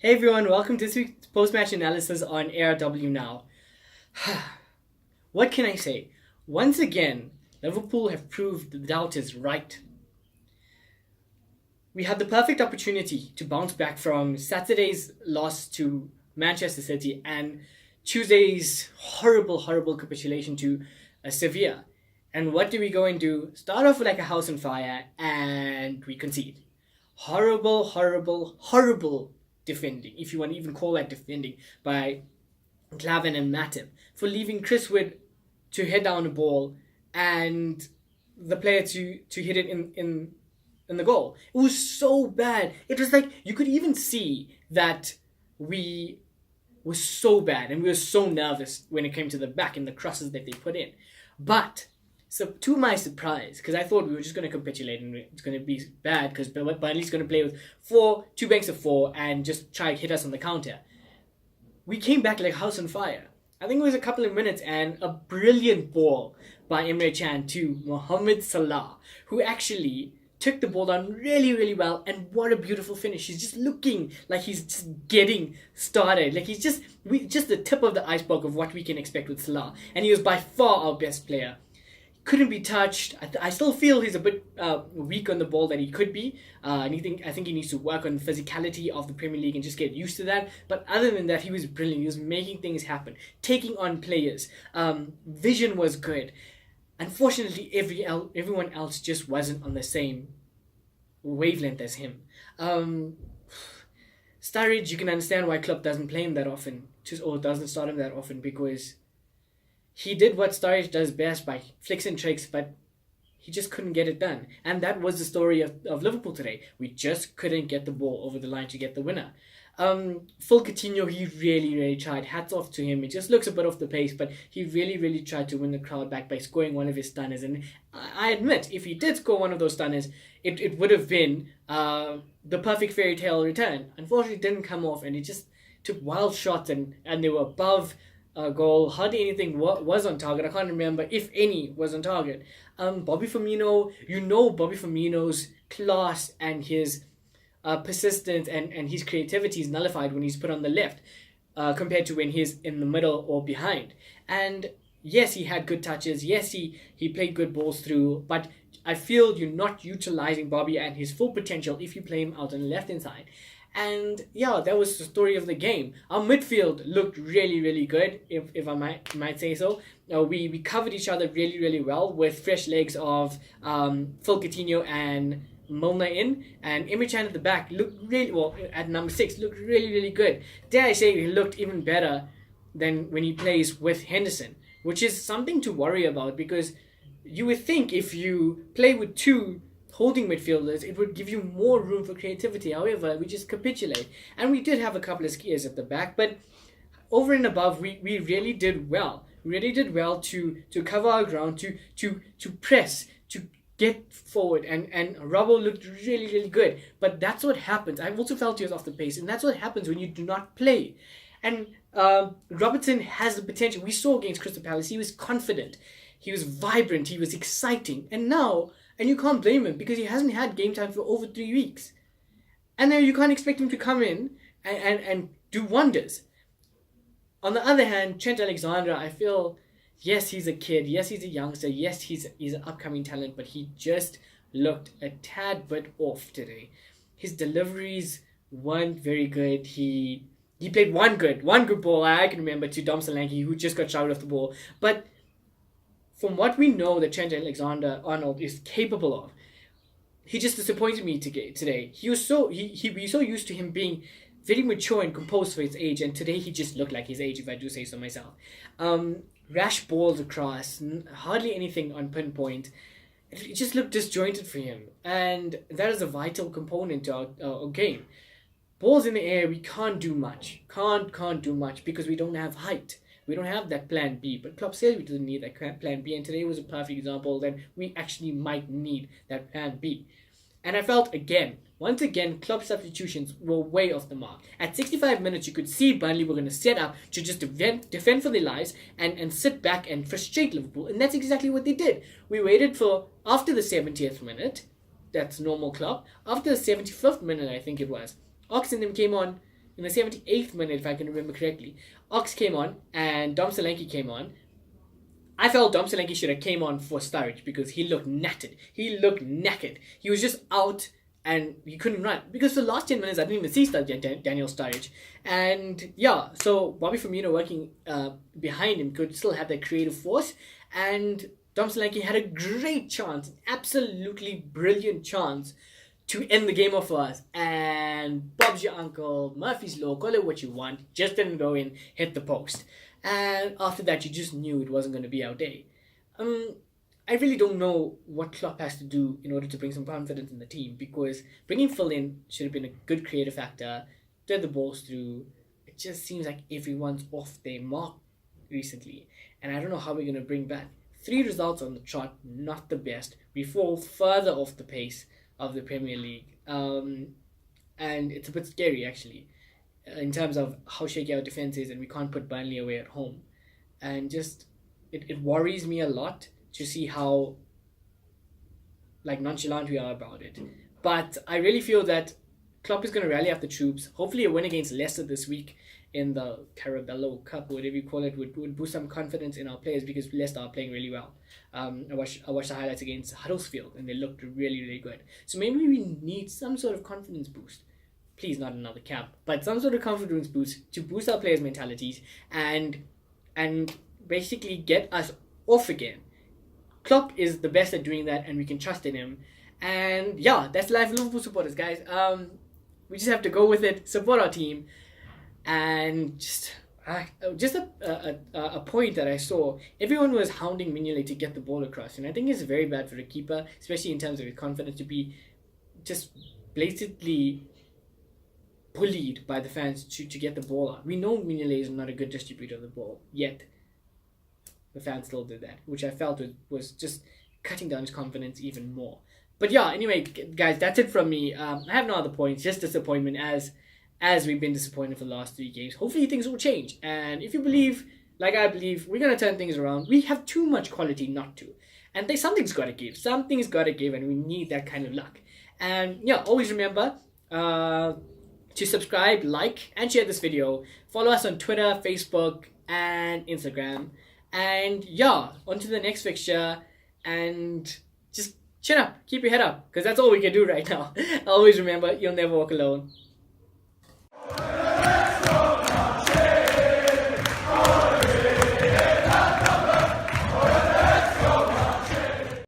Hey everyone, welcome to this week's post-match analysis on ARW now. What can I say? Once again, Liverpool have proved the doubt is right. We had the perfect opportunity to bounce back from Saturday's loss to Manchester City and Tuesday's horrible capitulation to Sevilla. And what do we go and do? Start off with like a house on fire and we concede. Horrible defending, if you want to even call that defending, by Glavin and Matip for leaving Chris Wood to head down the ball and the player to hit it in the goal. It was so bad. It was like you could even see that we were so bad and we were so nervous when it came to the back and the crosses that they put in. But so to my surprise, because I thought we were just going to capitulate and it's going to be bad because Burnley's going to play with two banks of four and just try to hit us on the counter. We came back like house on fire. I think it was a couple of minutes and a brilliant ball by Emre Can to Mohamed Salah, who actually took the ball down really well, and what a beautiful finish. He's just looking like he's just getting started. Like he's just the tip of the iceberg of what we can expect with Salah, and he was by far our best player. Couldn't be touched. I still feel he's a bit weak on the ball than he could be. I think he needs to work on the physicality of the Premier League and just get used to that. But other than that, he was brilliant. He was making things happen, taking on players. Vision was good. Unfortunately, everyone else just wasn't on the same wavelength as him. Sturridge, you can understand why Klopp doesn't play him that often, or doesn't start him that often, because he did what Sturridge does best by flicks and tricks, but he just couldn't get it done. And that was the story of Liverpool today. We just couldn't get the ball over the line to get the winner. Full Coutinho, he really tried. Hats off to him. It just looks a bit off the pace, but he really tried to win the crowd back by scoring one of his stunners. And I admit, if he did score one of those stunners, it would have been the perfect fairy tale return. Unfortunately, it didn't come off, and he just took wild shots, and they were above goal. Hardly anything was on target. I can't remember if any was on target. Bobby Firmino, Bobby Firmino's class and his persistence and his creativity is nullified when he's put on the left compared to when he's in the middle or behind. And yes, he had good touches. Yes, he played good balls through. But I feel you're not utilizing Bobby and his full potential if you play him out on the left-hand side. And yeah, that was the story of the game. Our midfield looked really good, if I might say so. We covered each other really well with fresh legs of Phil Coutinho and Milner in, and Emre Can at the back looked really well. At number 6, looked really good. Dare I say, he looked even better than when he plays with Henderson, which is something to worry about, because you would think if you play with two holding midfielders, it would give you more room for creativity. However, we just capitulate, and we did have a couple of skiers at the back, but over and above, we really did well. We really did well to cover our ground, to press, to get forward, and Robbo looked really good. But that's what happens. I also felt he was off the pace, and that's what happens when you do not play. And Robertson has the potential. We saw against Crystal Palace, he was confident, he was vibrant, he was exciting, and you can't blame him because he hasn't had game time for over 3 weeks. And now you can't expect him to come in and do wonders. On the other hand, Trent Alexander, I feel, yes, he's a kid. Yes, he's a youngster. Yes, he's an upcoming talent, but he just looked a tad bit off today. His deliveries weren't very good. He played one good ball I can remember to Dom Solanke, who just got shouted off the ball. But from what we know that Trent Alexander-Arnold is capable of, he just disappointed me today. He was so used to him being very mature and composed for his age, and today he just looked like his age, if I do say so myself. Rash balls across, hardly anything on pinpoint. It just looked disjointed for him, and that is a vital component to our game. Balls in the air, we can't do much. Can't do much because we don't have height. We don't have that plan B, but Klopp said we didn't need that plan B, and today was a perfect example that we actually might need that plan B. And I felt once again, Klopp's substitutions were way off the mark. At 65 minutes, you could see Burnley were going to set up to just defend for their lives and sit back and frustrate Liverpool, and that's exactly what they did. We waited for after the 70th minute, that's normal Klopp. After the 75th minute, I think it was, Ox and them came on. in the 78th minute, if I can remember correctly, Ox came on and Dom Solanke came on. I felt Dom Solanke should have came on for Sturridge because he looked knackered. He looked knackered. He was just out and he couldn't run. Because for the last 10 minutes, I didn't even see Daniel Sturridge. And yeah, so Bobby Firmino working behind him could still have that creative force. And Dom Solanke had a great chance, absolutely brilliant chance to end the game off for us. And Bob's your uncle, Murphy's Law, call it what you want, just didn't go in, hit the post. And after that, you just knew it wasn't going to be our day. I really don't know what Klopp has to do in order to bring some confidence in the team, because bringing Phil in should have been a good creative factor, get the balls through. It just seems like everyone's off their mark recently. And I don't know how we're going to bring back 3 results on the trot, not the best. We fall further off the pace of the Premier League. And it's a bit scary, actually, in terms of how shaky our defense is, and we can't put Burnley away at home. And just, it worries me a lot to see how nonchalant we are about it. But I really feel that Klopp is going to rally up the troops. Hopefully a win against Leicester this week in the Carabello Cup, whatever you call it, would boost some confidence in our players, because Leicester are playing really well. I watched the highlights against Huddersfield and they looked really, really good. So maybe we need some sort of confidence boost. Please, not another cap, but some sort of confidence boost to boost our players' mentalities and basically get us off again. Klopp is the best at doing that, and we can trust in him. And yeah, that's life, Liverpool supporters, guys. We just have to go with it, support our team, and just a point that I saw. Everyone was hounding Mignolet to get the ball across, and I think it's very bad for a keeper, especially in terms of his confidence, to be just blatantly bullied by the fans to get the ball out. We know Mignolet is not a good distributor of the ball, yet the fans still did that, which I felt was just cutting down his confidence even more. But yeah, anyway, guys, that's it from me. I have no other points, just disappointment as we've been disappointed for the last 3 games. Hopefully things will change. And if you believe, like I believe, we're going to turn things around. We have too much quality not to. And something's got to give. Something's got to give, and we need that kind of luck. And yeah, always remember to subscribe, like, and share this video. Follow us on Twitter, Facebook, and Instagram. And yeah, on to the next fixture. And just chin up, keep your head up, because that's all we can do right now. Always remember, you'll never walk alone.